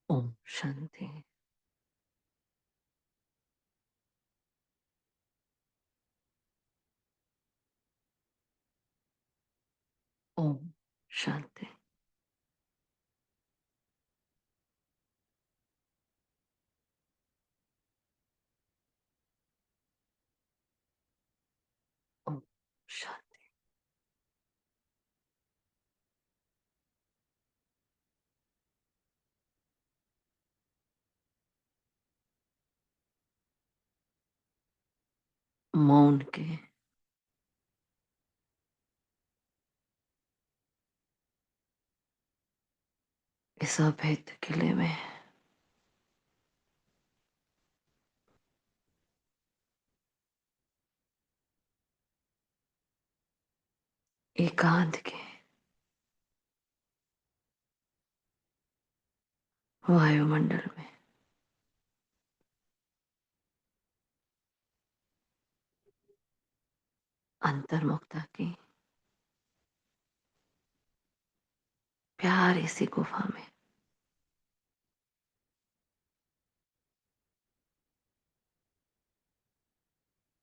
ओम शांति। ओम शांति। ओम शांति। मौन के इस अभेद किले में एकांत के वायुमंडल में अंतर्मुखता की प्यारी सी गुफा में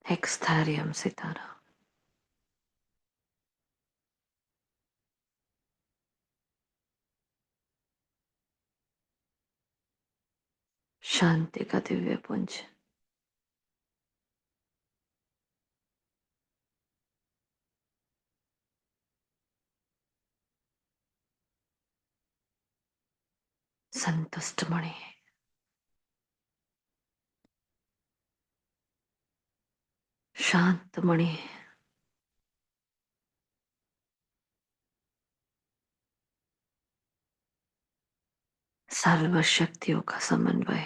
एक स्थैर्यम सितारा शांति का दिव्य पुंज संतुष्ट मणि शांत मणि सर्व शक्तियों का समन्वय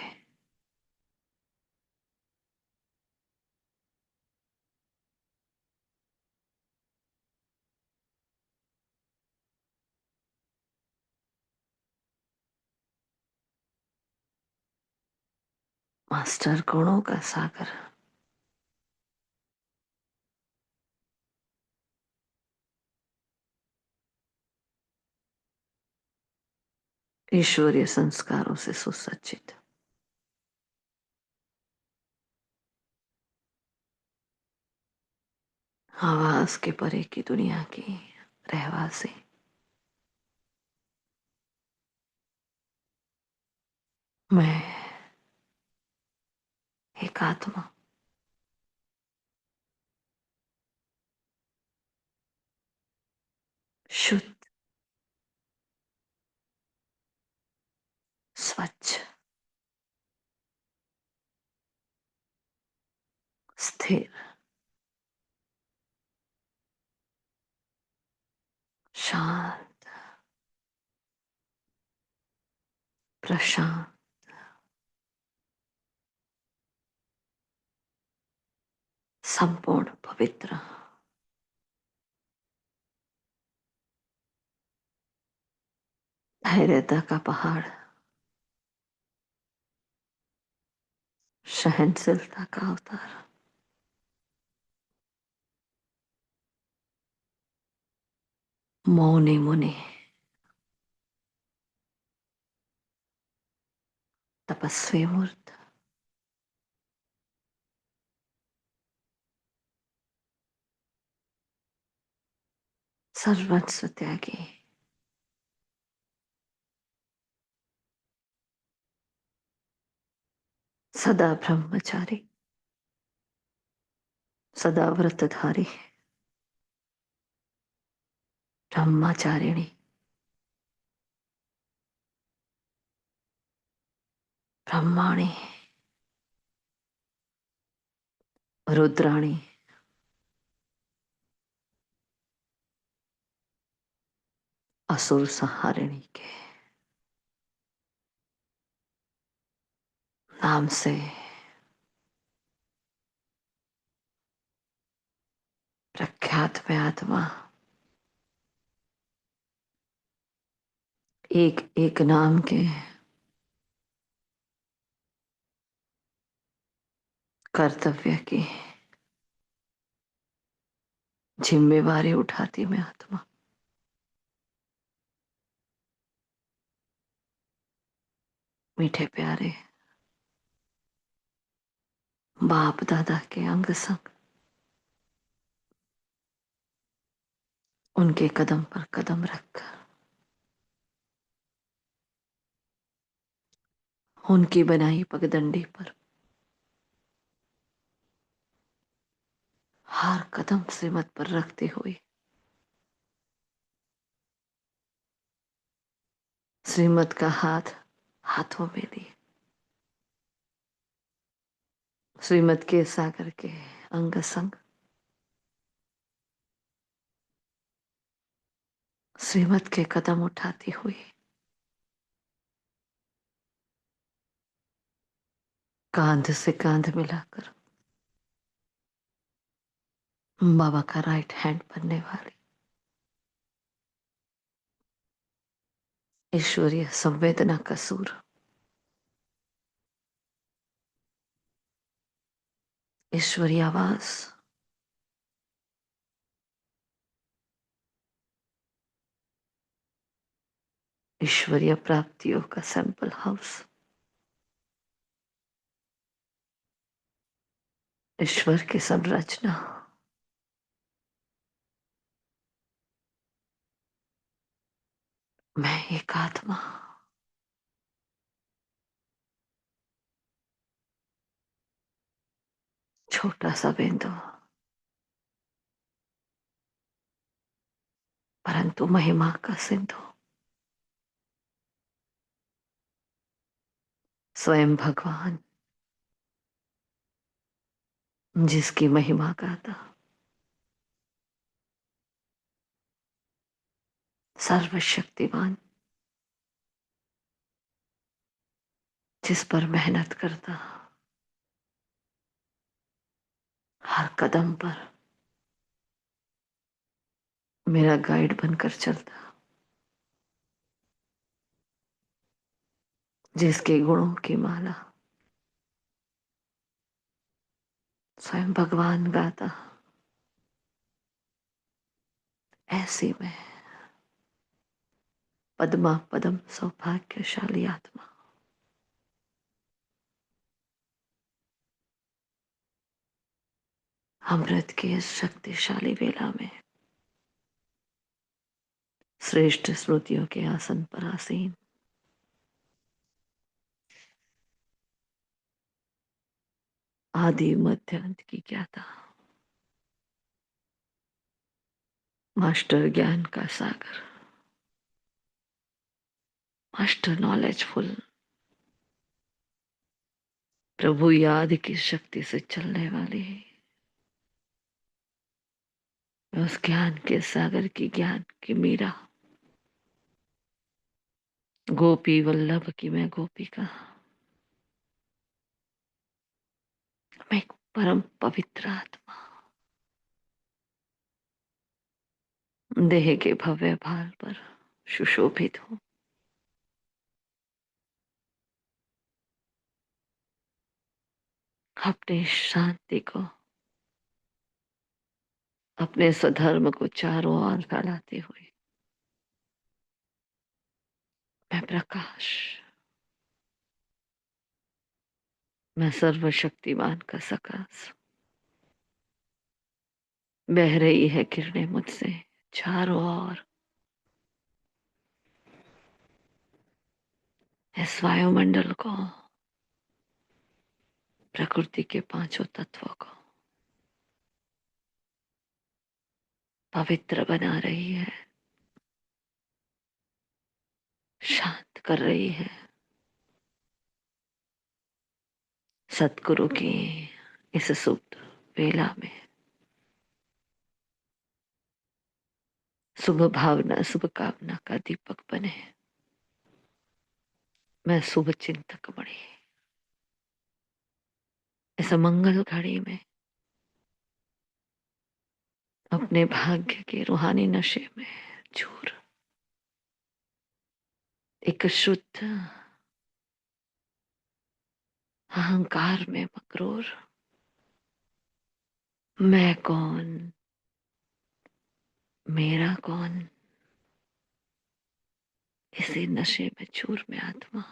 मास्टर गुणों का सागर ईश्वरीय संस्कारों से सुसज्जित आवाज के परे की दुनिया की रहवासी मैं एक आत्मा शुद्ध स्वच्छ स्थिर शांत प्रशांत संपूर्ण पवित्र धैर्यता का पहाड़ सहनशीलता का अवतार मौनी मुनि तपस्वी मूर्त सर्वस्व त्यागी सदा ब्रह्मचारी सदा व्रतधारी ब्रह्मचारिणी ब्रह्माणी रुद्राणी असुर संहारिणी के नाम से प्रख्यात में आत्मा एक एक नाम के कर्तव्य की जिम्मेवारी उठाती मैं आत्मा मीठे प्यारे बाप दादा के अंग संग उनके कदम पर कदम रखकर उनकी बनाई पगडंडी पर हर कदम श्रीमत पर रखते हुए श्रीमत का हाथ हाथों में लिए श्रीमत के सागर के अंग संग श्रीमत के कदम उठाती हुई कांध से कांध मिलाकर बाबा का राइट हैंड बनने वाली ईश्वरीय संवेदना का सूर, ईश्वरीय आवाज, ईश्वरीय प्राप्तियों का सैंपल हाउस, ईश्वर की संरचना, मैं एक आत्मा, छोटा सा बिंदु, परंतु महिमा का सिंधु, स्वयं भगवान जिसकी महिमा गाता, सर्वशक्तिमान जिस पर मेहनत करता, हर कदम पर मेरा गाइड बनकर चलता, जिसके गुणों की माला स्वयं भगवान गाता, ऐसी में पद्मा पदम सौभाग्यशाली आत्मा अमृत की इस शक्तिशाली वेला में श्रेष्ठ स्मृतियों के आसन पर आसीन आदि मध्य अंत की ज्ञाता मास्टर ज्ञान का सागर, मास्टर नॉलेजफुल, प्रभु याद की शक्ति से चलने वाली उस ज्ञान के सागर की ज्ञान की मीरा, गोपी वल्लभ की मैं गोपिका, मैं एक परम पवित्र आत्मा, देह के भव्य भार पर सुशोभित हूँ, अपने शांति को अपने स्वधर्म को चारों ओर फैलाते हुए मैं प्रकाश, मैं सर्वशक्तिमान का सकाश, बह रही है किरणें मुझसे चारों ओर, इस वायुमंडल को, प्रकृति के पांचों तत्वों को पवित्र बना रही है, शांत कर रही है। सतगुरु की इस सुप्त वेला में शुभ भावना शुभ कामना का दीपक बने, मैं शुभ चिंतक बनी, इस मंगल घड़ी में अपने भाग्य के रूहानी नशे में चूर, एक शुद्ध अहंकार में मगरूर, मैं कौन, मेरा कौन, इसी नशे में चूर में आत्मा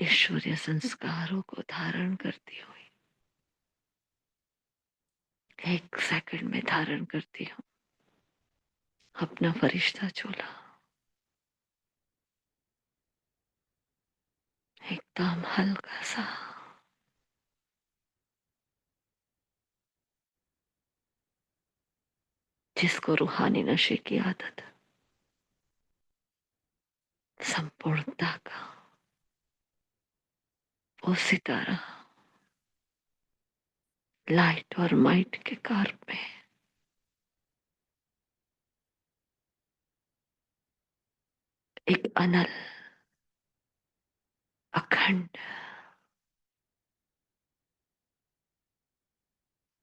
ईश्वरीय संस्कारों को धारण करती हुई, एक सेकंड में धारण करती हूँ अपना फरिश्ता चोला, एकदम हल्का सा, जिसको रूहानी नशे की आदत, संपूर्णता का वो सितारा लाइट और माइट के कार में एक अनल, अखंड,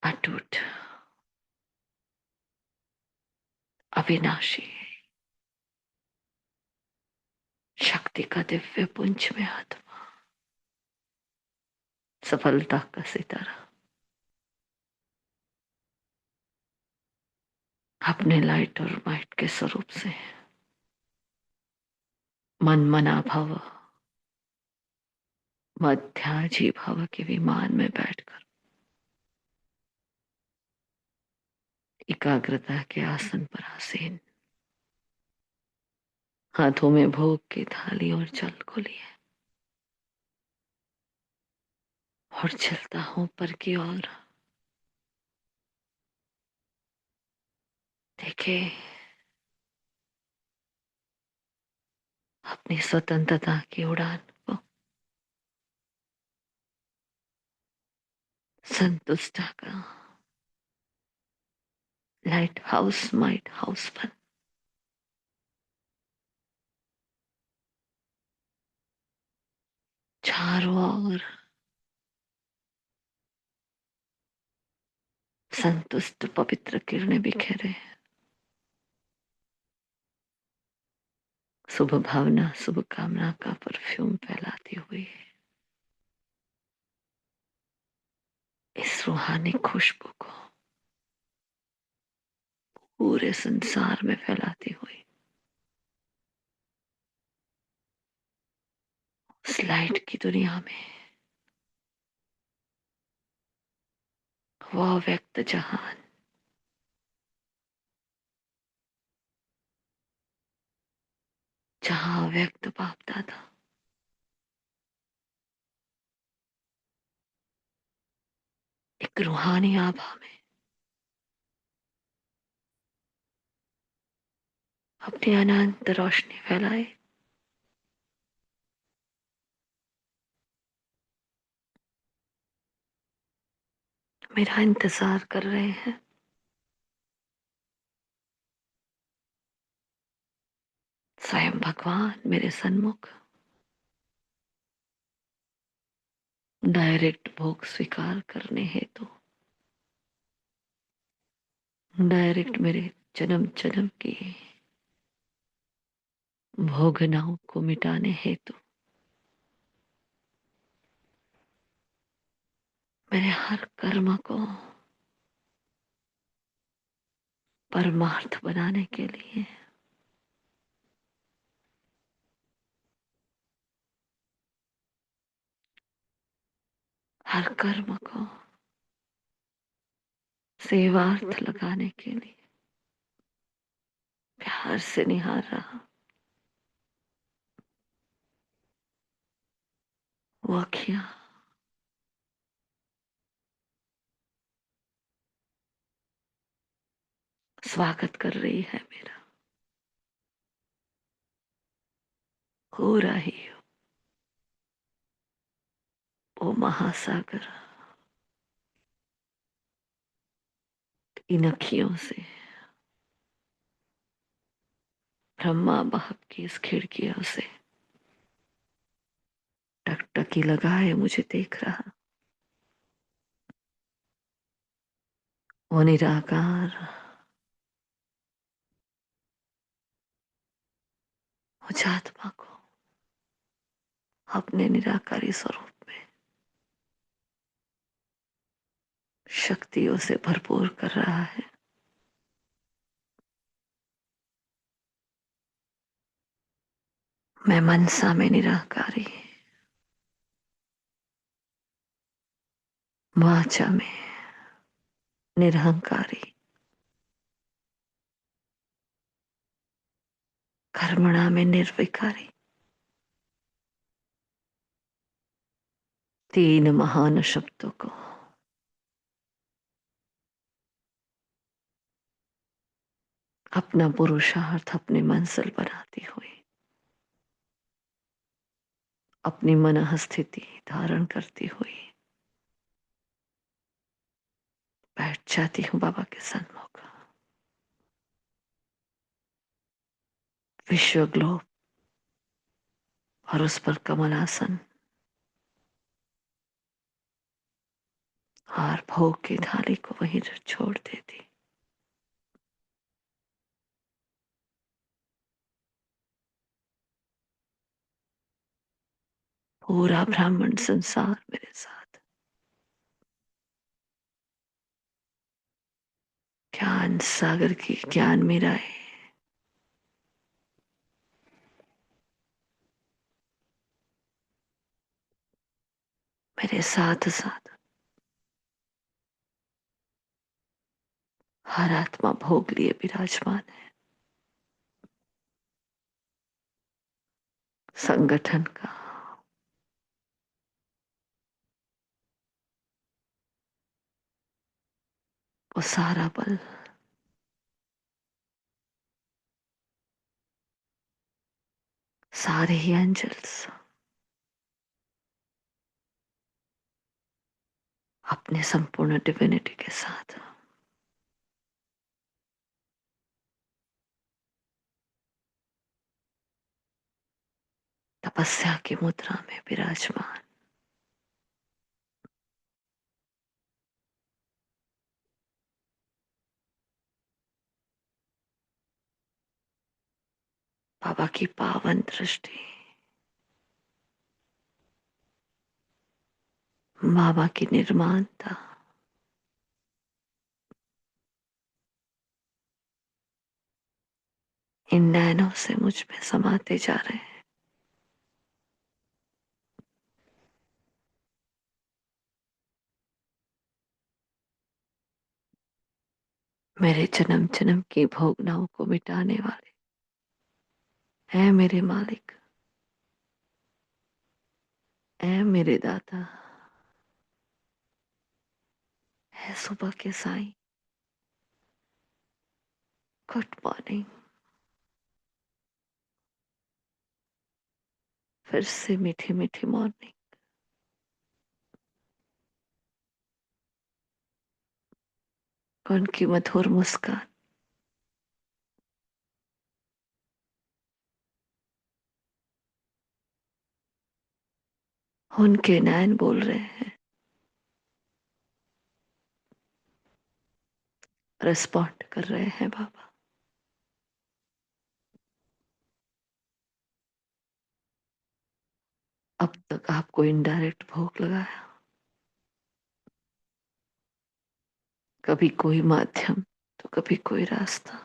अटूट, अविनाशी शक्ति का दिव्य पुंज में आत्मा, सफलता का सितारा अपने लाइट और माइट के स्वरूप से मन मना भव, मध्याजी भव के विमान में बैठकर एकाग्रता के आसन पर आसीन, हाथों में भोग की थाली और जल को लिए, और चलता हूं पर की ओर। देखे अपनी स्वतंत्रता की उड़ान को, संतुष्टा का लाइट हाउस माइट हाउस पर चारों ओर संतुष्ट पवित्र किरणें बिखेरे, शुभ भावना शुभ कामना का परफ्यूम फैलाती हुई इस रूहानी खुशबू को पूरे संसार में फैलाती हुई, उस लाइट की दुनिया में वह व्यक्त जहान, जहां व्यक्त बाप दादा एक रूहानी आभा में अपनी अनंत रोशनी फैलाए, मेरा इंतजार कर रहे हैं। स्वयं भगवान मेरे सन्मुख डायरेक्ट भोग स्वीकार करने हेतु, डायरेक्ट मेरे जन्म जन्म की भोगनाओं को मिटाने हेतु, मेरे हर कर्म को परमार्थ बनाने के लिए, हर कर्म को सेवार्थ लगाने के लिए प्यार से निहार रहा वो अखियां, स्वागत कर रही है मेरा। हो रही हो वो महासागर इन अखियों से ब्रह्मा बाप की इस खिड़कियों से टकटकी लगाए मुझे देख रहा, वो निराकार, उस आत्मा को अपने निराकारी स्वरूप में शक्तियों से भरपूर कर रहा है। मैं मनसा में निराकारी, वाचा में निरहंकारी, कर्मणा में निर्विकारी, तीन महान शब्दों को अपना पुरुषार्थ, अपनी मंजिल बनाती हुई, अपनी मन स्थिति धारण करती हुई बैठ जाती हूँ बाबा के सन्मुख। विश्व ग्लोब और उस पर कमलासन और भोग की थाली को वहीं छोड़ देती। पूरा ब्राह्मण संसार मेरे साथ ज्ञान सागर की ज्ञान मेरा है। मेरे साथ साथ हर आत्मा भोग लिए विराजमान है। संगठन का वो सारा बल सारे ही एंजल्स अपने संपूर्ण डिविनिटी के साथ तपस्या की मुद्रा में विराजमान। बाबा की पावन दृष्टि, बाबा की निर्माणता इन नैनों से मुझ में समाते जा रहे हैं। मेरे जन्म जन्म की भोगनाओं को मिटाने वाले हैं मेरे मालिक, है मेरे दाता, है सुबह के साईं। Good morning. फिर से मीठी मीठी मॉर्निंग। उनकी मधुर मुस्कान, उनके नैन बोल रहे हैं, रिस्पॉन्ड कर रहे हैं बाबा। अब तक आपको इनडायरेक्ट भोग लगाया, कभी कोई माध्यम तो कभी कोई रास्ता,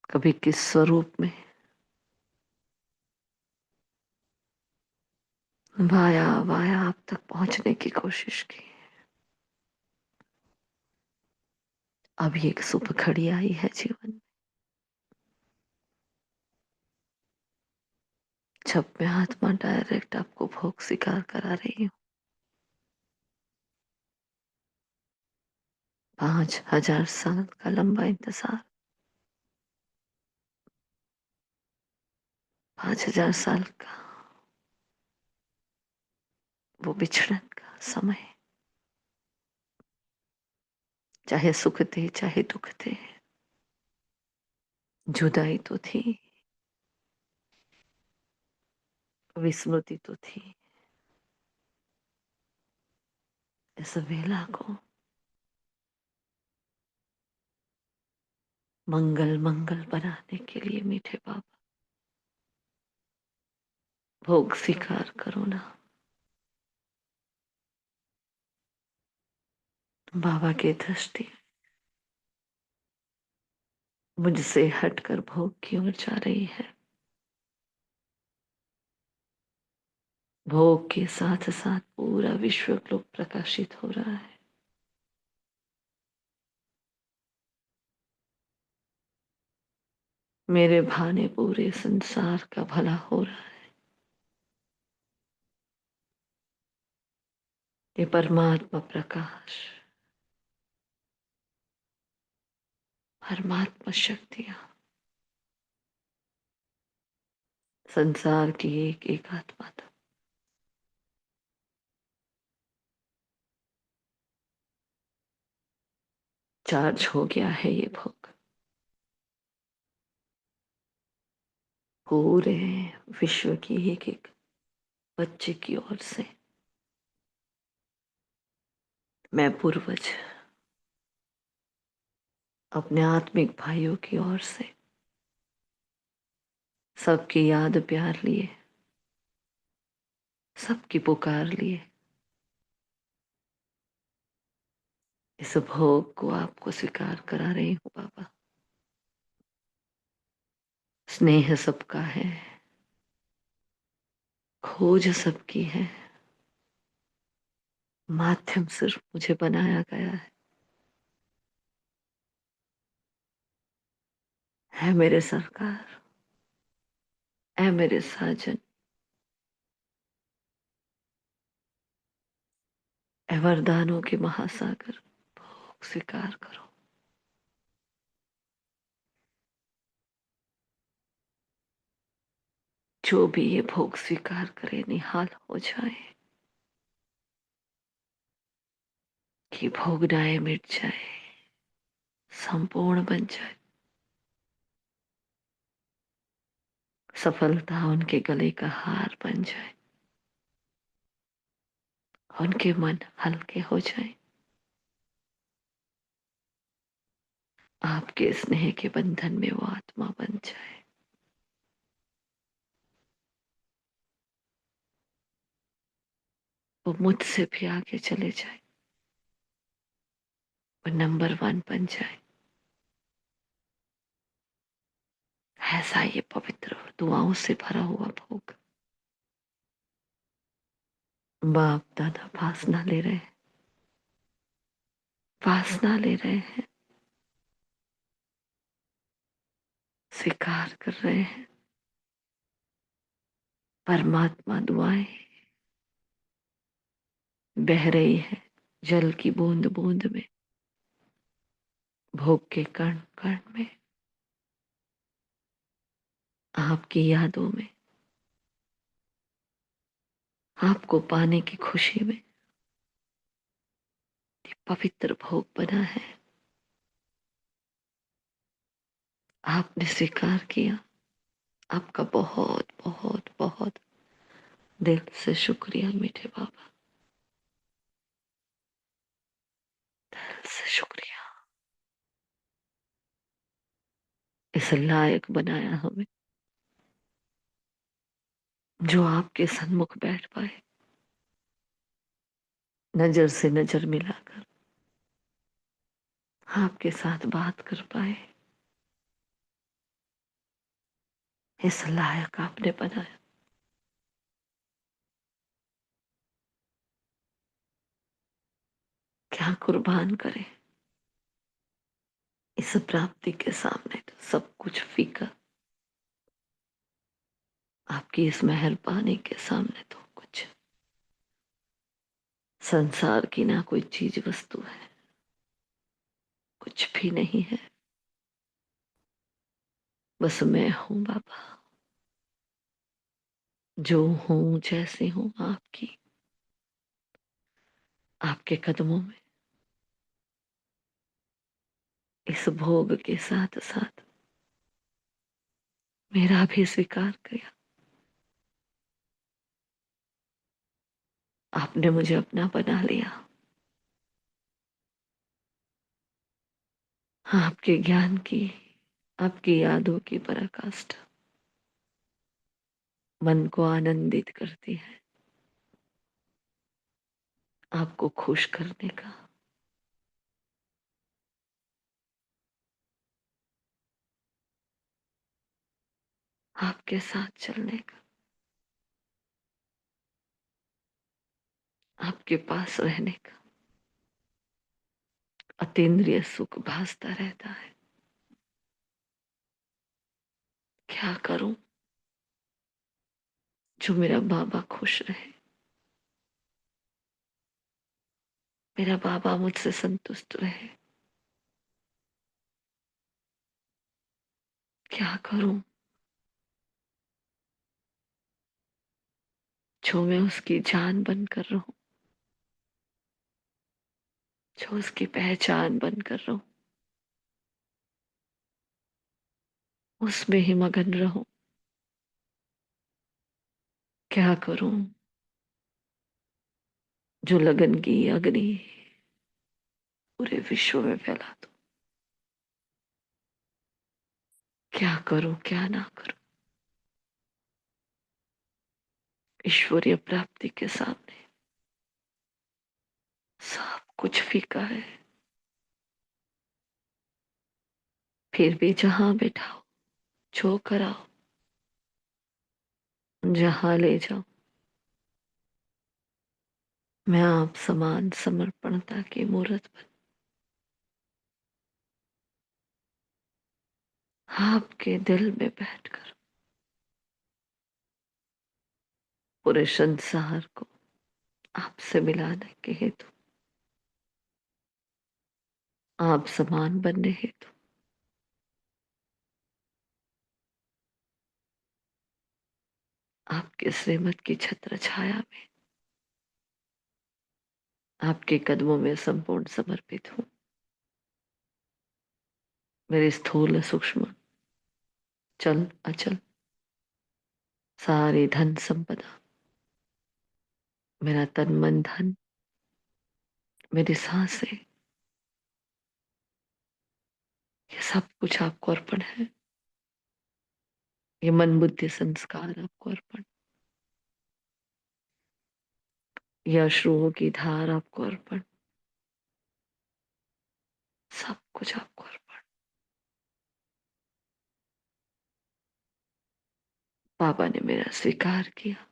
कभी किस स्वरूप में वाया वाया आप तक पहुंचने की कोशिश की। अभी एक सुबह खड़ी आई है जीवन में, जब मैं आत्मा डायरेक्ट आपको भोग स्वीकार करा रही हूँ। 5,000 साल का लंबा इंतजार, 5,000 साल का वो बिछड़न का समय, चाहे सुख थे चाहे दुख थे, जुदाई तो थी, विस्मृति तो थी। इस वेला को मंगल मंगल बनाने के लिए मीठे बाबा भोग स्वीकार करो ना। बाबा की दृष्टि मुझसे हटकर भोग की ओर जा रही है। भोग के साथ साथ पूरा विश्व ग्लोब प्रकाशित हो रहा है। मेरे भाने पूरे संसार का भला हो रहा है। ये परमात्मा प्रकाश, परमात्मा शक्तियां संसार की एक एक आत्मा तक चार्ज हो गया है। ये भोग पूरे विश्व की एक एक बच्चे की ओर से, मैं पूर्वज अपने आत्मिक भाइयों की ओर से सबकी याद प्यार लिए, सबकी पुकार लिए इस भोग को आपको स्वीकार करा रही हूँ बाबा। स्नेह सबका है, खोज सबकी माध्यम सिर्फ मुझे बनाया गया है मेरे सरकार, है मेरे साजन, है वरदानों के महासागर। भोग स्वीकार करो। जो भी ये भोग स्वीकार करे निहाल हो जाए, कि भोगनाए मिट जाए, संपूर्ण बन जाए, सफलता उनके गले का हार बन जाए, उनके मन हल्के हो जाए, आपके स्नेह के बंधन में वो आत्मा बन जाए। वो मुझसे भी आगे चले जाए, वो नंबर वन बन जाए। ऐसा ये पवित्र दुआओं से भरा हुआ भोग बाप दादा वासना ले रहे हैं, वासना ले रहे हैं, स्वीकार कर रहे हैं। परमात्मा दुआएं बह रही है जल की बूंद बूंद में, भोग के कण कण में, आपकी यादों में, आपको पाने की खुशी में। ये पवित्र भोग बना है, आपने स्वीकार किया। आपका बहुत बहुत बहुत दिल से शुक्रिया मीठे बाबा, दिल से शुक्रिया। इस लायक बनाया हमें जो आपके सन्मुख बैठ पाए, नजर से नजर मिलाकर आपके साथ बात कर पाए। इस लायक आपने बनाया। क्या कुर्बान करें इस प्राप्ति के सामने, तो सब कुछ फीका। आपकी इस मेहरबानी के सामने तो कुछ, संसार की ना कोई चीज वस्तु है, कुछ भी नहीं है। बस मैं हूं बाबा, जो हूं जैसे हूं आपकी, आपके कदमों में इस भोग के साथ साथ मेरा भी स्वीकार किया। आपने मुझे अपना बना लिया। आपके ज्ञान की, आपकी यादों की पराकाष्ठा मन को आनंदित करती है। आपको खुश करने का, आपके साथ चलने का, आपके पास रहने का अतीन्द्रिय सुख भासता रहता है। क्या करूं जो मेरा बाबा खुश रहे, मेरा बाबा मुझसे संतुष्ट रहे। क्या करूं जो मैं उसकी जान बनकर रहूं, जो उसकी पहचान बनकर रहूं, उसमें ही मगन रहूं। क्या करूं जो लगन की अग्नि पूरे विश्व में फैला दूं। क्या करूं क्या ना करूं, ईश्वरीय प्राप्ति के सामने सब कुछ फीका है। फिर भी जहां बैठाओ, जो कराओ, जहां ले जाओ, मैं आप समान समर्पणता की मूर्त बन आपके दिल में बैठकर पूरे संसार को आपसे मिलाने के हेतु, आप समान बनने हेतु, आपके श्रीमत की छत्र छाया में आपके कदमों में संपूर्ण समर्पित हूँ। मेरे स्थूल सूक्ष्म चल अचल सारी धन संपदा, मेरा तन मन धन, मेरी सांसें, ये सब कुछ आपको अर्पण है। ये मन बुद्धि संस्कार आपको अर्पण, ये अश्रुओं की धार आपको अर्पण, सब कुछ आपको अर्पण। बाबा ने मेरा स्वीकार किया,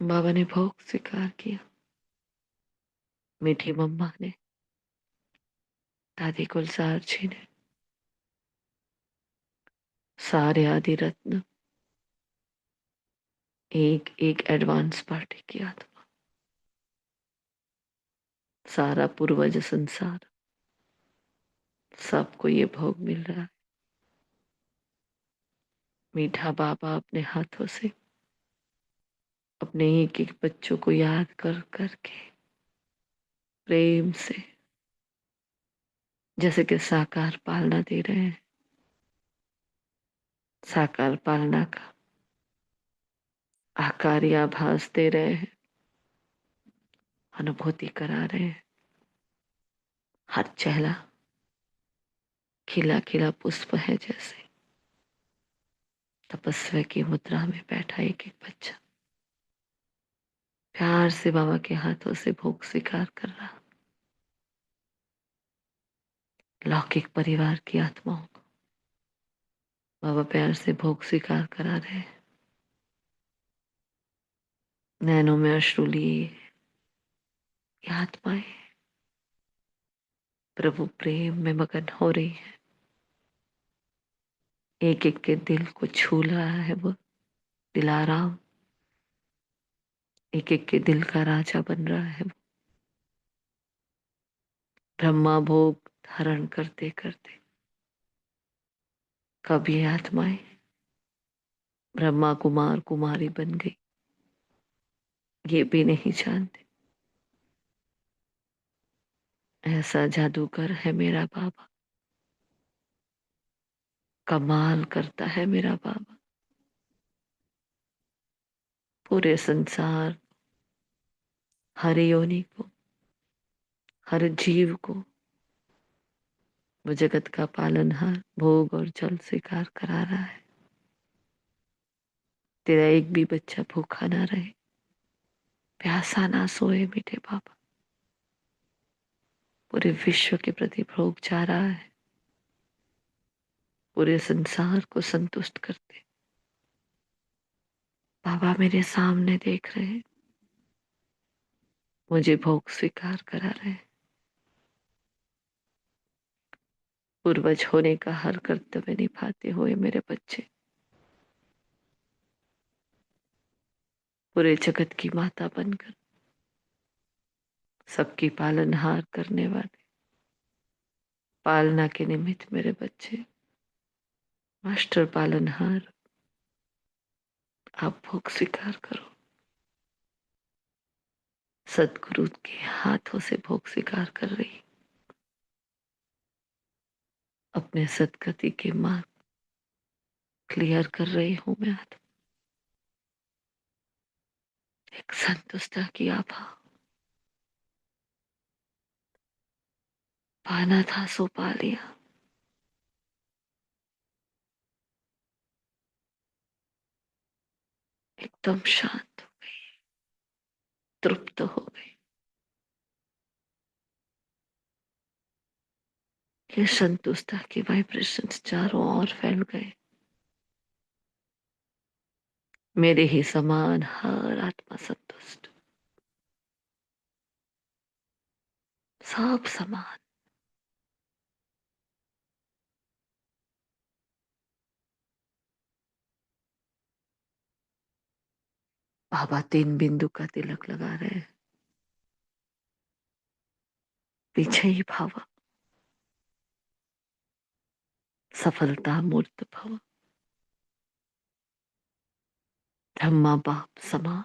बाबा ने भोग स्वीकार किया। मीठी मम्मा ने, दादी गुलजार जी ने, सारे आदि रत्न, एक एक एडवांस पार्टी की आत्मा, सारा पूर्वज संसार, सबको ये भोग मिल रहा है। मीठा बाबा अपने हाथों से अपने एक एक बच्चों को याद कर करके प्रेम से जैसे कि साकार पालना दे रहे हैं, साकार पालना का आकार आभास दे रहे हैं, अनुभूति करा रहे हैं। हर चेहरा खिला खिला पुष्प है, जैसे तपस्या की मुद्रा में बैठा एक एक बच्चा प्यार से बाबा के हाथों से भोग स्वीकार कर रहा। लौकिक परिवार की आत्माओं को बाबा प्यार से भोग स्वीकार करा रहे हैं। नैनों में अश्रु लिए ये आत्माएं प्रभु प्रेम में मगन हो रही है। एक एक के दिल को छू रहा है वो दिलाराम, एक एक के दिल का राजा बन रहा है वो। ब्रह्मा भोग धारण करते करते कब ये आत्माएं ब्रह्मा कुमार कुमारी बन गई, ये भी नहीं जानते। ऐसा जादूगर है मेरा बाबा, कमाल करता है मेरा बाबा। पूरे संसार, हर योनि को, हर जीव को वो जगत का पालनहार भोग और जल स्वीकार करा रहा है। तेरा एक भी बच्चा भूखा ना रहे, प्यासा ना सोए मीठे बाबा। पूरे विश्व के प्रति भोग जा रहा है, पूरे संसार को संतुष्ट करते। बाबा मेरे सामने देख रहे हैं, मुझे भोग स्वीकार करा रहे हैं। पूर्वज होने का हर कर्तव्य निभाते हुए मेरे बच्चे पूरे जगत की माता बनकर सबकी पालनहार करने वाले पालना के निमित्त मेरे बच्चे मास्टर पालनहार, आप भोग स्वीकार करो। सदगुरु के हाथों से भोग स्वीकार कर रही, अपने सदगति के मार्ग क्लियर कर रही हूं मैं आज। एक संतुष्टता की आभा, पाना था सो पा लिया। एकदम शांत हो गई, तृप्त हो गई। ये संतुष्टता की वाइब्रेशंस चारों ओर फैल गए। मेरे ही समान हर आत्मा संतुष्ट, सब समान। बाबा 3 बिंदु का तिलक लगा रहे हैं। पीछे ही भाव, सफलता मूर्त भव, ब्रह्मा बाप समान,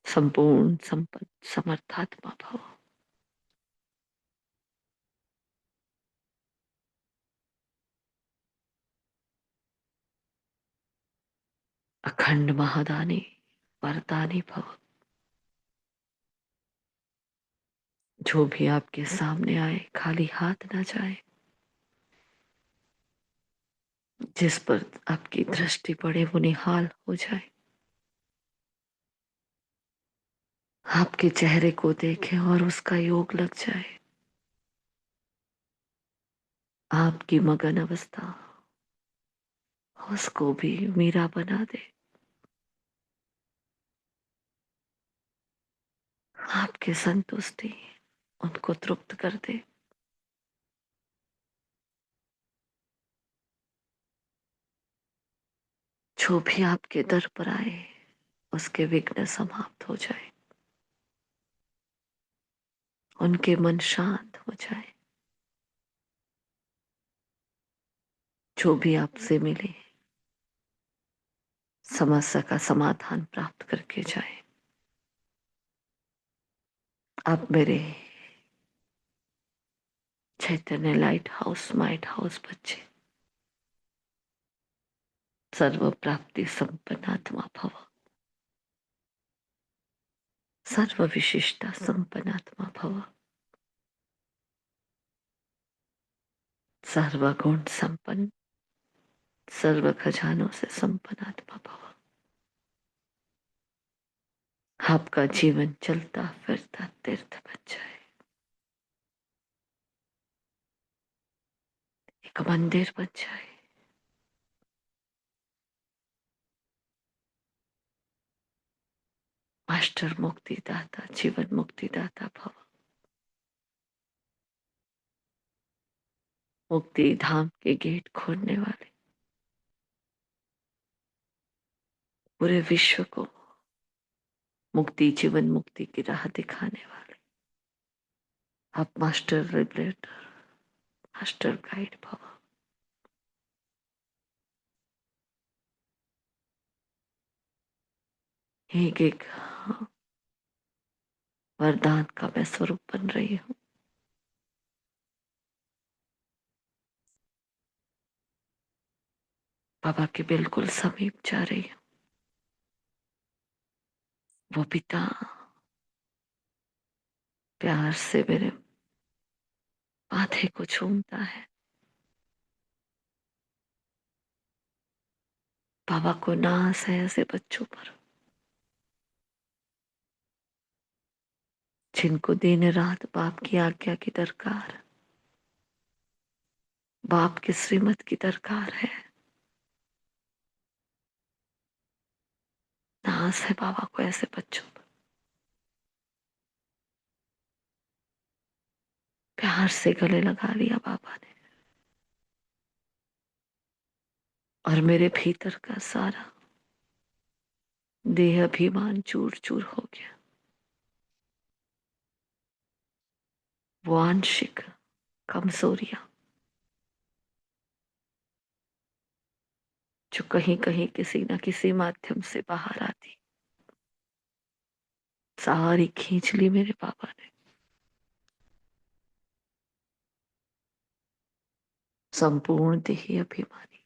संपूर्ण संपन्न समर्थात्मा भव। अखंड महादानी वरदानी भव। जो भी आपके सामने आए खाली हाथ ना जाए। जिस पर आपकी दृष्टि पड़े वो निहाल हो जाए। आपके चेहरे को देखे और उसका योग लग जाए। आपकी मगन अवस्था उसको भी मीरा बना दे। आपकी संतुष्टि उनको तृप्त कर दे। जो भी आपके दर पर आए उसके विघ्न समाप्त हो जाए। उनके मन शांत हो जाए। जो भी आपसे मिले समस्या का समाधान प्राप्त करके जाए। आप मेरे चैतन्य लाइट हाउस माइट हाउस बच्चे सर्व प्राप्ति संपन्न आत्मा भव। सर्व विशिष्टा संपन्न आत्मा भव। सर्व गुण संपन्न, सर्व खजानों से संपन्न आत्मा भव। आपका जीवन चलता फिरता तीर्थ बन जाए। एक मंदिर बन जाए। मास्टर मुक्तिदाता जीवन मुक्तिदाता भव। मुक्ति धाम के गेट खोलने वाले, पूरे विश्व को मुक्ति जीवन मुक्ति की राह दिखाने वाले आप मास्टर लिबरेटर, मास्टर गाइड भव। एक एक वरदान का मैं स्वरूप बन रही हूँ। बाबा के बिल्कुल समीप जा रही हूँ। वो पिता प्यार से मेरे माथे को चूमता है। बाबा को नाज है ऐसे बच्चों पर जिनको दिन रात बाप की आज्ञा की दरकार, बाप की श्रीमत की दरकार है। नाज है बाबा को ऐसे बच्चों पर। प्यार से गले लगा लिया बाबा ने, और मेरे भीतर का सारा देह अभिमान चूर चूर हो गया। वो आंशिक कमजोरियां जो कहीं कहीं किसी न किसी माध्यम से बाहर आती, सारी खींच ली मेरे पापा ने। संपूर्ण देही अभिमानी,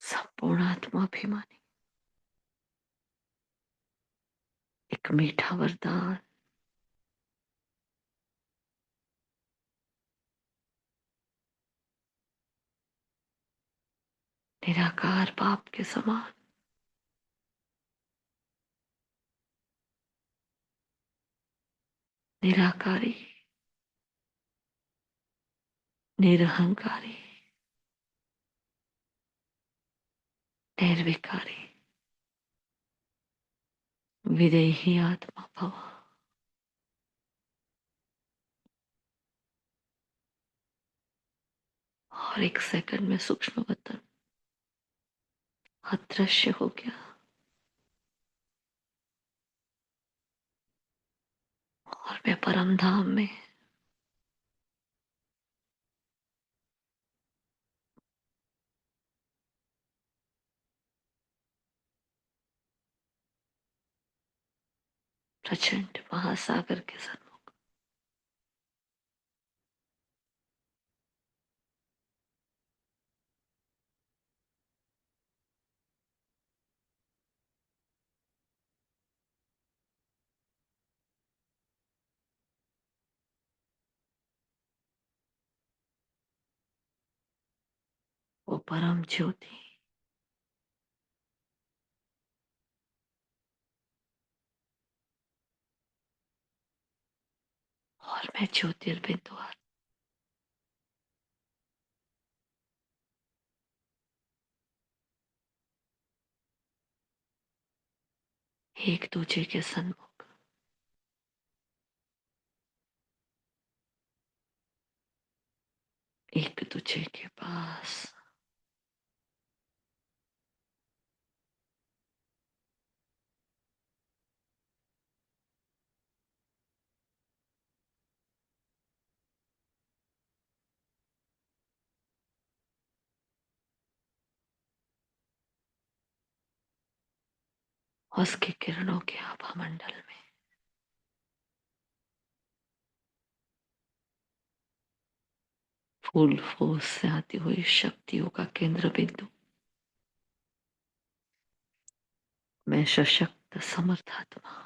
संपूर्ण आत्मा अभिमानी, एक मीठा वरदान, निराकार बाप के समान, निराकारी, निरहंकारी, निर्विकारी, विदेही आत्मा भव। और एक सेकंड में सूक्ष्म वतन अदृश्य हो गया, और मैं परम धाम में प्रचंड महासागर के सन्मुख वो परम ज्योति, और मैं ज्योतिर्बिंदु, एक दूजे के सन्मुख, एक दूजे के पास, उसकी किरणों के आभा मंडल में फूल फूस से आती हुई शक्तियों का केंद्र बिंदु, मैं सशक्त समर्थात्मा,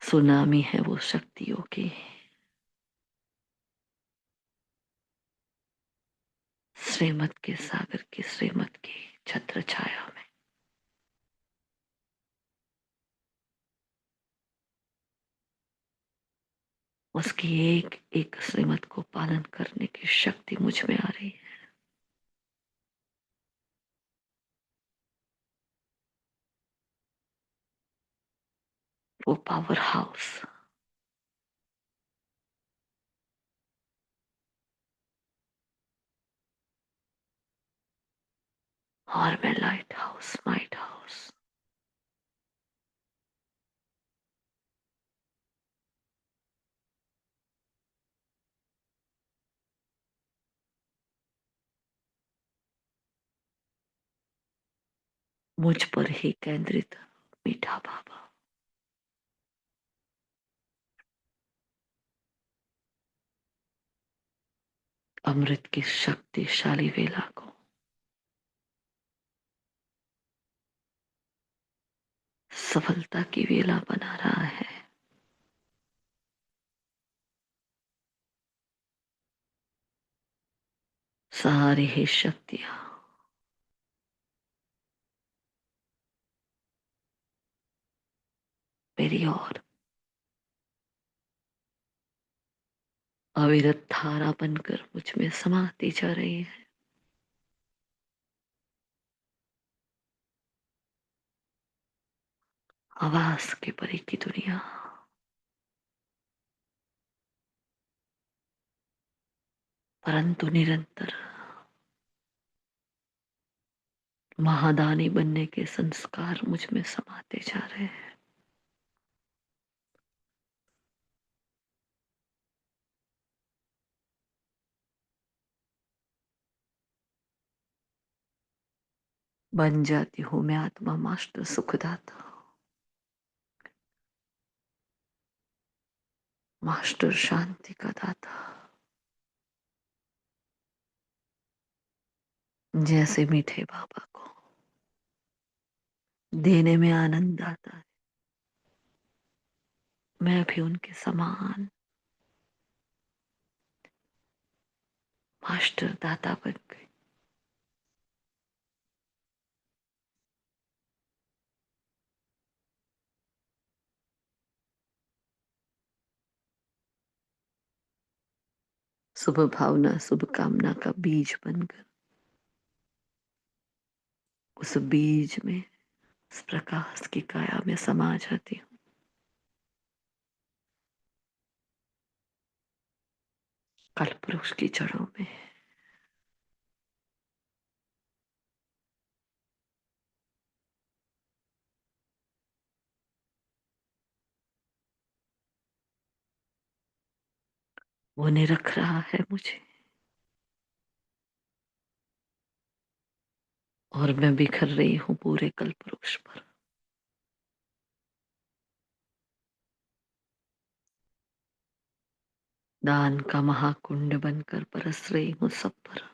सुनामी है वो शक्तियों की, श्रीमत के सागर की, श्रीमत की छत्र छाया में उसकी एक एक श्रीमत को पालन करने की शक्ति मुझ में आ रही है। वो पावर हाउस, और मैं लाइट हाउस, माइट हाउस, मुझ पर ही केंद्रित मीठा बाबा, अमृत की शक्तिशाली वेला को सफलता की वेला बना रहा है। सारी ही शक्तियां मेरी ओर अविरत धारा बनकर मुझ में समाती जा रही है। आवाज के परे की दुनिया, परंतु निरंतर महादानी बनने के संस्कार मुझ में समाते जा रहे हैं। बन जाती हूं मैं आत्मा मास्टर सुखदाता, मास्टर शांति का दाता। जैसे मीठे बाबा को देने में आनंद आता है, मैं भी उनके समान मास्टर दाता बन गई। शुभ भावना शुभ कामना का बीज बनकर उस बीज में उस प्रकाश की काया में समा जाती हूँ। कल्पवृक्ष की जड़ों में वो ने रख रहा है मुझे, और मैं बिखर रही हूँ पूरे कल्पवृक्ष पर। दान का महाकुंड बनकर बरस रही हूँ सब पर।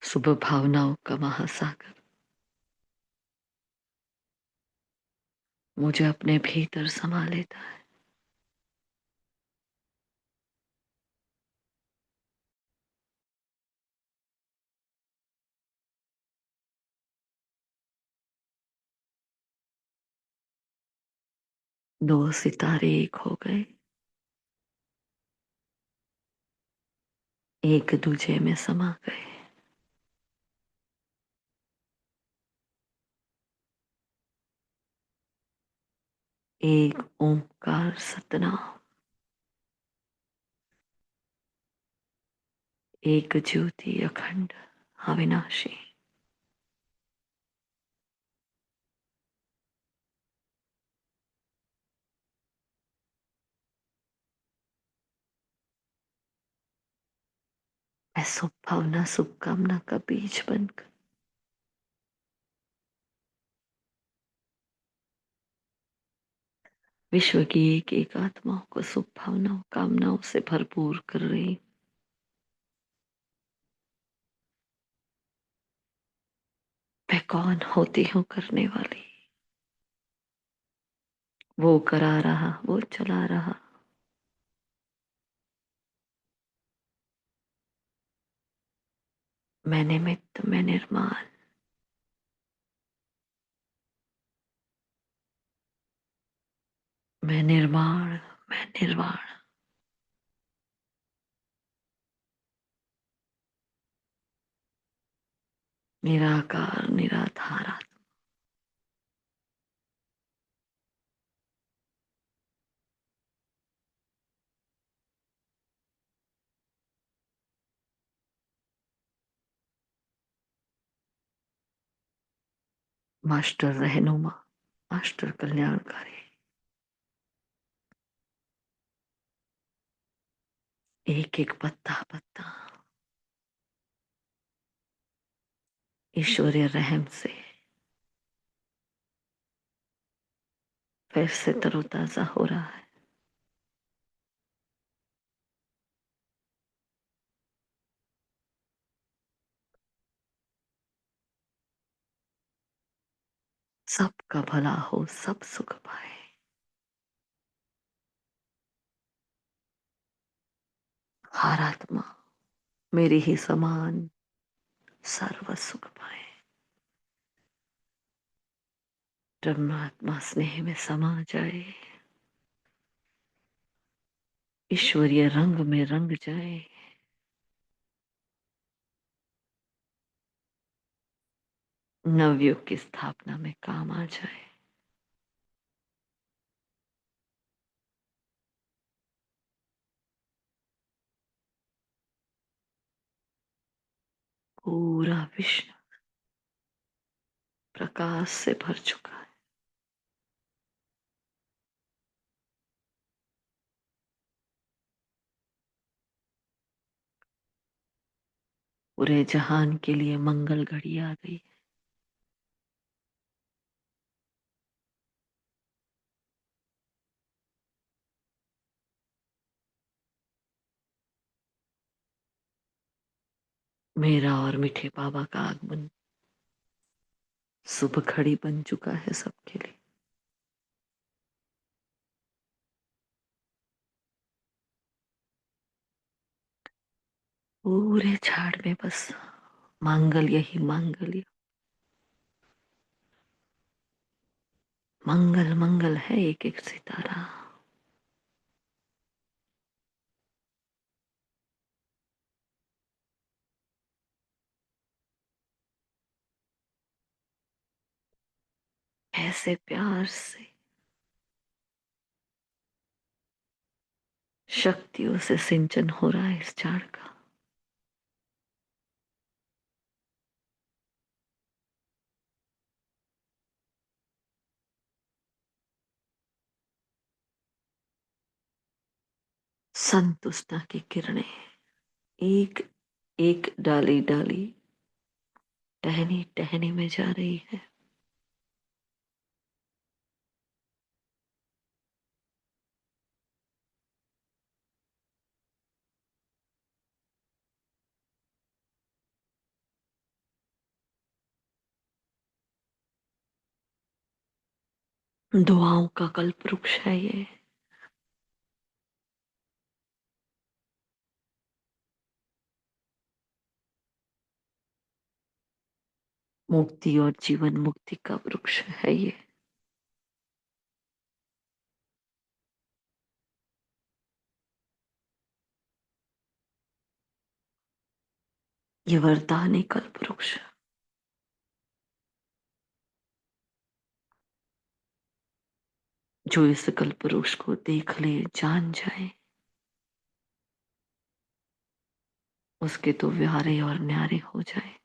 शुभ भावनाओं का महासागर मुझे अपने भीतर समा लेता है। दो सितारे एक हो गए, एक दूजे में समा गए। एक ओंकार सतनाम, एक ज्योति अखंड अविनाशी। मैं शुभ भावना शुभ कामना का बीज बनकर विश्व की एक एक आत्माओं को शुभ भावनाओं कामनाओं से भरपूर कर रही। मैं कौन होती हूँ करने वाली, वो करा रहा वो चला रहा। मैं निमित्त मैं निर्माण, मैं निर्माण मैं निर्वाण। निराकार निराधार, मास्टर रहनुमा, मास्टर कल्याणकारी। एक एक पत्ता पत्ता ईश्वरीय रहम से फिर से तरोताजा हो रहा है। सबका भला हो, सब सुख पाए। हर आत्मा मेरी ही समान सर्व सुख पाए। परमात्मा स्नेह में समा जाए। ईश्वरीय रंग में रंग जाए, नवयुग की स्थापना में काम आ जाए। पूरा विश्व प्रकाश से भर चुका है। पूरे जहान के लिए मंगल घड़ी आ गई। मेरा और मीठे बाबा का आगमन शुभ घड़ी बन चुका है सबके लिए। पूरे झाड़ में बस मांगल्य ही मांगल्य, मंगल मंगल है एक एक सितारा। ऐसे प्यार से शक्तियों से सिंचन हो रहा है इस झाड़ का। संतुष्टा की किरणें एक एक डाली डाली, टहनी टहनी में जा रही है। दुआओं का कल्प वृक्ष है ये। मुक्ति और जीवन मुक्ति का वृक्ष है ये। ये वरदानी कल्प वृक्ष, जो इस कल्प वृक्ष को देख ले जान जाए, उसके तो प्यारे और न्यारे हो जाए।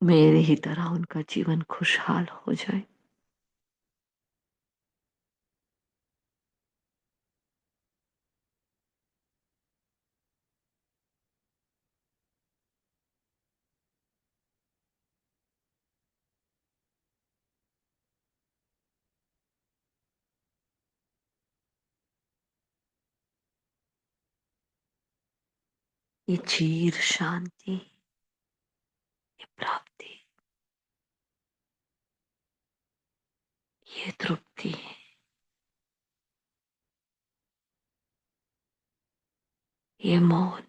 मेरे ही तरह उनका जीवन खुशहाल हो जाए। ये चीर शांति, ये प्राप्ति, ये तृप्ति, ये मौन,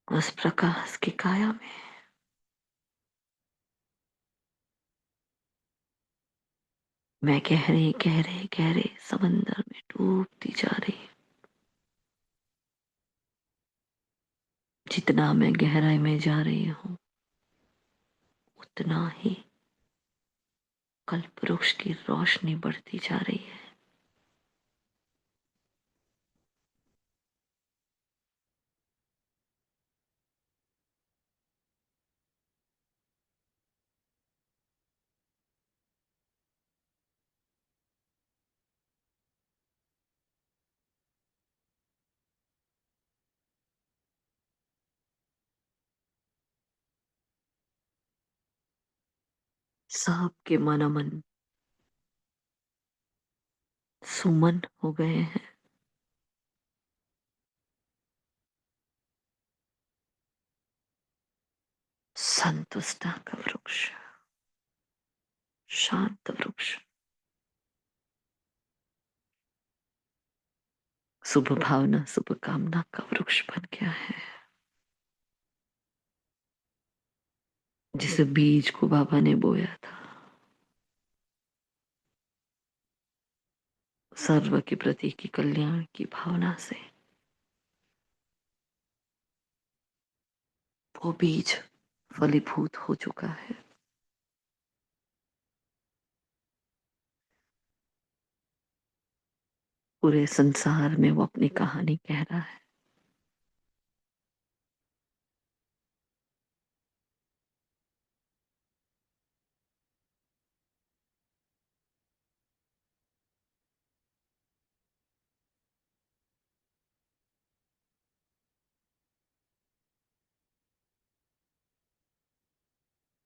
उस प्रकाश की काया में मैं गहरे गहरे गहरे समंदर में डूबती जा रही हूँ। जितना मैं गहराई में जा रही हूँ, उतना ही कल्प वृक्ष की रोशनी बढ़ती जा रही है। सबके मन मन सुमन हो गए हैं। संतुष्टा का वृक्ष, शांत वृक्ष, शुभ भावना शुभ कामना का वृक्ष बन गया है। जिस बीज को बाबा ने बोया था, सर्व के प्रति की कल्याण की भावना से, वो बीज फलीभूत हो चुका है। पूरे संसार में वो अपनी कहानी कह रहा है।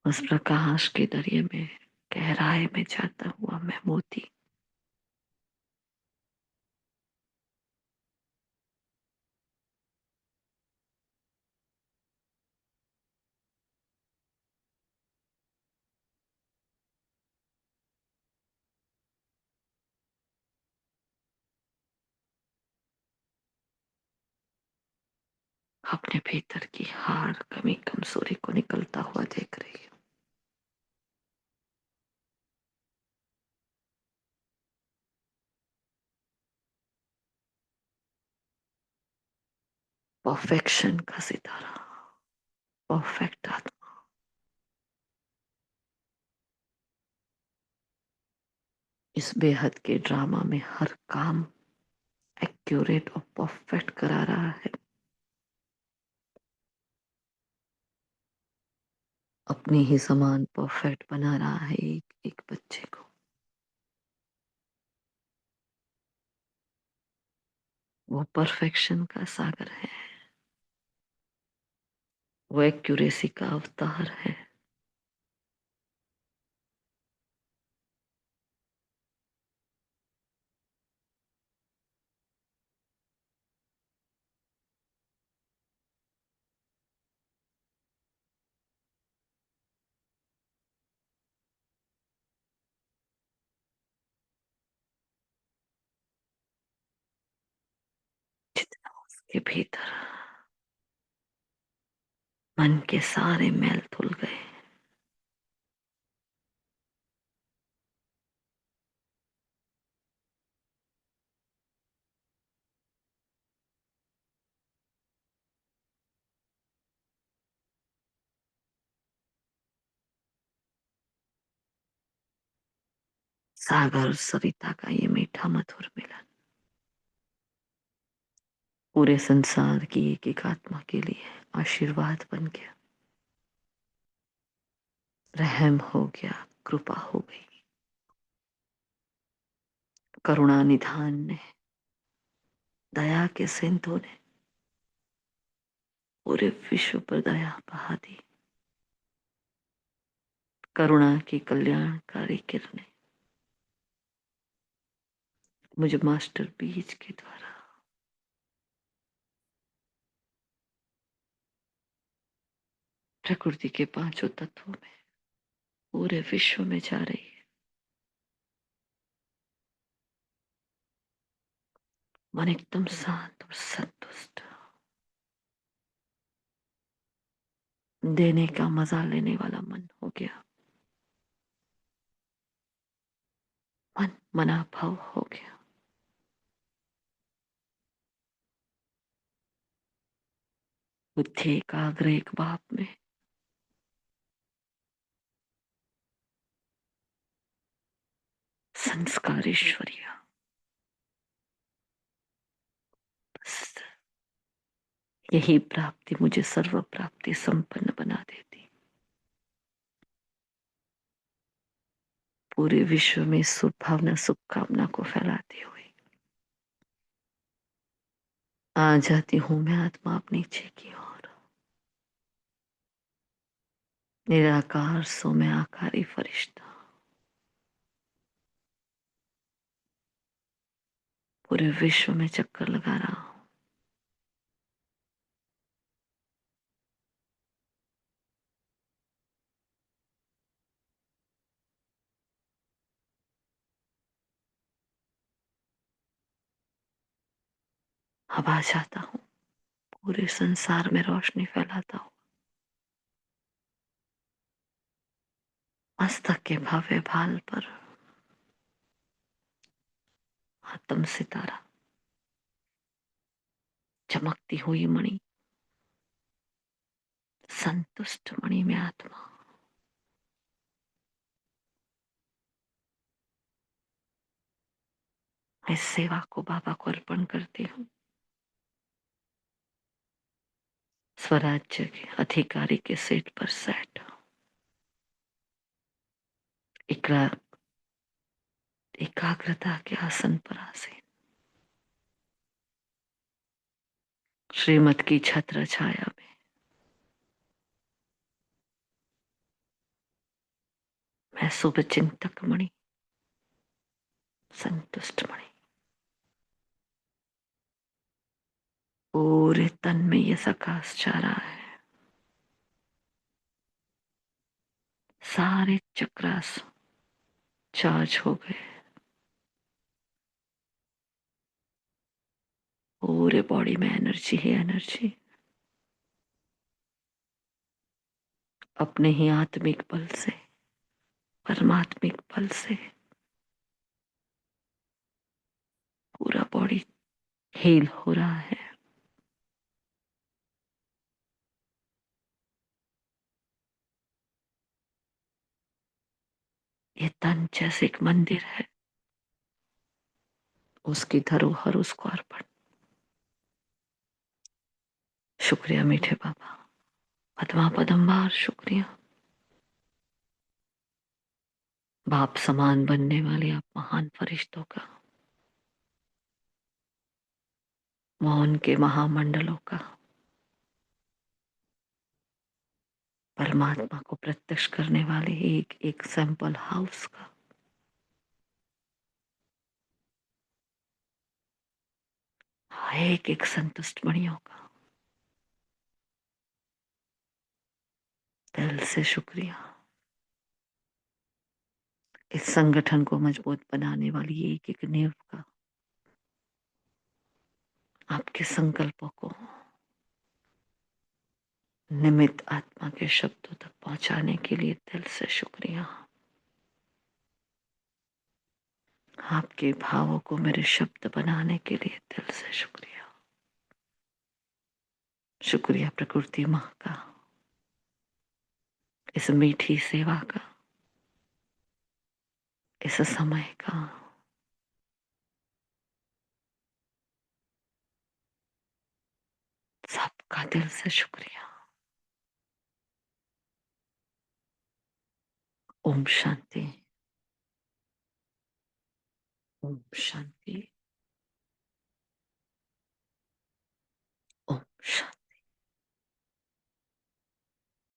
उस प्रकाश के दरिया में गहराई में जाता हुआ मैं मोती, अपने भीतर की हार कमी कमजोरी को निकलता हुआ देख रही हूँ। परफेक्शन का सितारा, परफेक्ट आत्मा, इस बेहद के ड्रामा में हर काम एक्यूरेट और परफेक्ट करा रहा है। अपने ही समान परफेक्ट बना रहा है एक एक बच्चे को। वो परफेक्शन का सागर है, वो एक्यूरेसी का अवतार है। जितना उसके भीतर मन के सारे मैल धुल गए, सागर और सरिता का ये मीठा मधुर मिलन पूरे संसार की एक एक आत्मा के लिए आशीर्वाद बन गया, रहम हो गया, कृपा हो गई। करुणा निधान ने, दया के सिंधु ने पूरे विश्व पर दया बहा दी। करुणा की कल्याणकारी किरणें मुझे मास्टर बीज के द्वारा प्रकृति के पांचों तत्वों में पूरे विश्व में जा रही है। मन एकदम शांत और संतुष्ट, देने का मजा लेने वाला मन हो गया। मन मना भाव हो गया। बुद्धि एकाग्र एक बाप में, संस्कार ईश्वरीय, बस यही प्राप्ति मुझे सर्व प्राप्ति संपन्न बना देती। पूरे विश्व में सुभावना शुभकामना को फैलाती हुई आ जाती हूं मैं आत्मा अपनी नीचे की ओर। निराकार सो मैं आकारी फरिश्ता, पूरे विश्व में चक्कर लगा रहा हूं। अब आ जाता हूँ, पूरे संसार में रोशनी फैलाता हूँ। मस्तक के भव्य भाल पर आत्म सितारा, चमकती हुई मणि, संतुष्ट मणि में आत्मा। मैं इस सेवा को बाबा को अर्पण करती हूँ। स्वराज्य के अधिकारी के सीट पर सेट, एकाग्रता के आसन पर आसीन, श्रीमत की छत्र छाया में मैं शुभ चिंतक मणि, संतुष्ट मणि। पूरे तन में ये प्रकाश जा रहा है। सारे चक्रास चार्ज हो गए। पूरे बॉडी में एनर्जी ही एनर्जी। अपने ही आत्मिक बल से, परमात्मिक बल से पूरा बॉडी हील हो रहा है। ये तन जैसे एक मंदिर है, उसकी धरोहर उसको अर्पण। शुक्रिया मीठे बाबा, पद्मा पदम्बार शुक्रिया। बाप समान बनने वाले आप महान फरिश्तों का, मौन के महामंडलों का, परमात्मा को प्रत्यक्ष करने वाले एक एक सैंपल हाउस का, एक एक संतुष्ट मणियों का दिल से शुक्रिया। इस संगठन को मजबूत बनाने वाली एक एक नींव का, आपके संकल्पों को निमित्त आत्मा के शब्दों तक पहुंचाने के लिए दिल से शुक्रिया। आपके भावों को मेरे शब्द बनाने के लिए दिल से शुक्रिया। शुक्रिया प्रकृति माँ का, इस मीठी सेवा का, इस समय का। सबका दिल से शुक्रिया। ओम शांति, ओम शांति, ओम शांति।